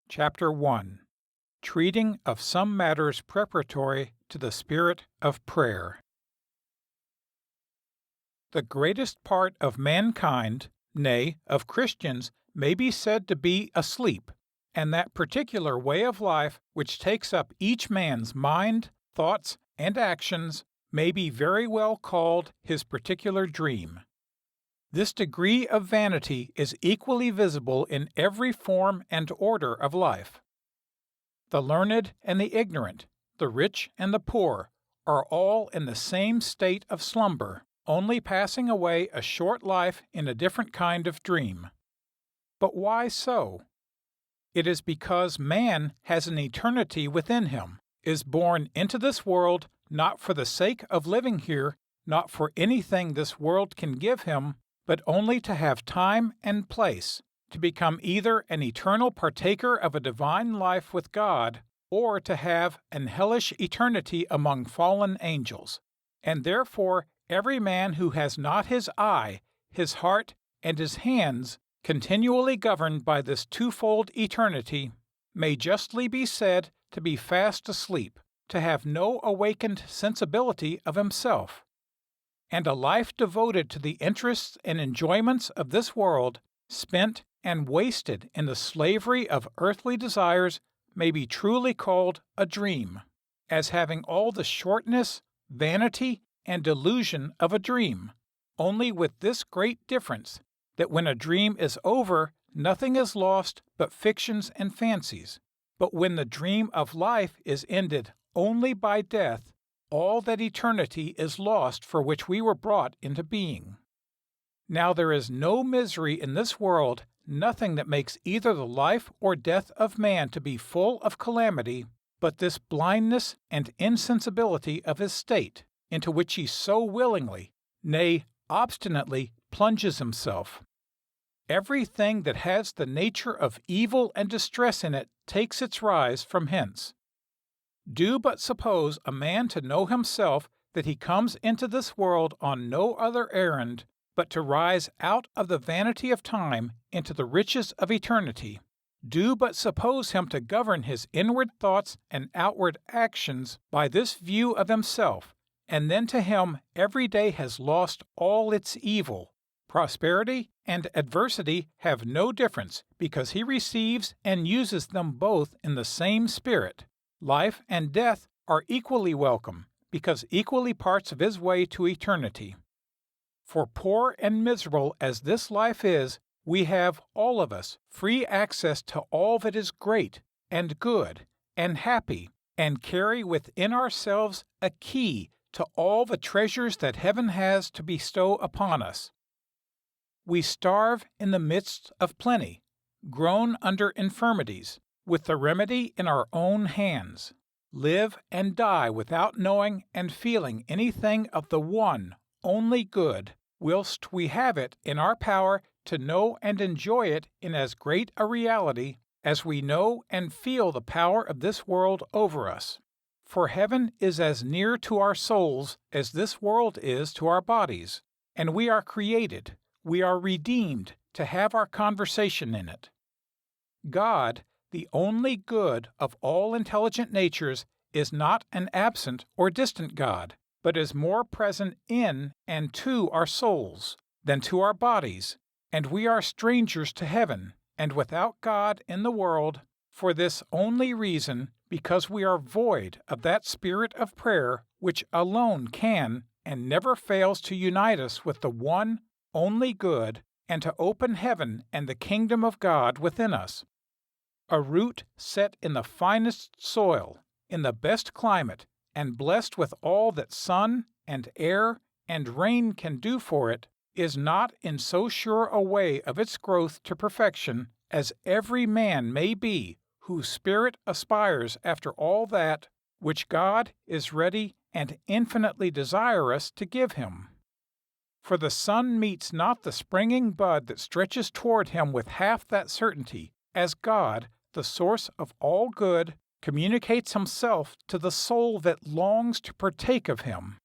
Chapter 1. Treating of some matters preparatory to the spirit of prayer. The greatest part of mankind, nay, of Christians, may be said to be asleep, and that particular way of life which takes up each man's mind, thoughts, and actions may be very well called his particular dream. This degree of vanity is equally visible in every form and order of life. The learned and the ignorant, the rich and the poor, are all in the same state of slumber, only passing away a short life in a different kind of dream. But why so? It is because man has an eternity within him, is born into this world not for the sake of living here, not for anything this world can give him, but only to have time and place, to become either an eternal partaker of a divine life with God, or to have an hellish eternity among fallen angels. And therefore every man who has not his eye, his heart, and his hands continually governed by this twofold eternity may justly be said to be fast asleep, to have no awakened sensibility of himself. And a life devoted to the interests and enjoyments of this world, spent and wasted in the slavery of earthly desires, may be truly called a dream, as having all the shortness, vanity, and delusion of a dream, only with this great difference, that when a dream is over, nothing is lost but fictions and fancies. But when the dream of life is ended only by death, all that eternity is lost for which we were brought into being. Now there is no misery in this world, nothing that makes either the life or death of man to be full of calamity, but this blindness and insensibility of his state, into which he so willingly, nay, obstinately, plunges himself. Everything that has the nature of evil and distress in it takes its rise from hence. Do but suppose a man to know himself that he comes into this world on no other errand but to rise out of the vanity of time into the riches of eternity. Do but suppose him to govern his inward thoughts and outward actions by this view of himself, and then to him every day has lost all its evil. Prosperity and adversity have no difference, because he receives and uses them both in the same spirit. Life and death are equally welcome, because equally parts of his way to eternity. For poor and miserable as this life is, we have, all of us, free access to all that is great, and good, and happy, and carry within ourselves a key to all the treasures that heaven has to bestow upon us. We starve in the midst of plenty, groan under infirmities, with the remedy in our own hands, live and die without knowing and feeling anything of the one, only good, whilst we have it in our power to know and enjoy it in as great a reality as we know and feel the power of this world over us. For heaven is as near to our souls as this world is to our bodies, and we are created, we are redeemed to have our conversation in it. God, the only good of all intelligent natures, is not an absent or distant God, but is more present in and to our souls than to our bodies, and we are strangers to heaven, and without God in the world, for this only reason, because we are void of that spirit of prayer which alone can and never fails to unite us with the one, only good, and to open heaven and the kingdom of God within us. A root set in the finest soil, in the best climate, and blessed with all that sun and air and rain can do for it, is not in so sure a way of its growth to perfection as every man may be whose spirit aspires after all that which God is ready and infinitely desirous to give him. For the sun meets not the springing bud that stretches toward him with half that certainty, as God, the source of all good, communicates himself to the soul that longs to partake of him.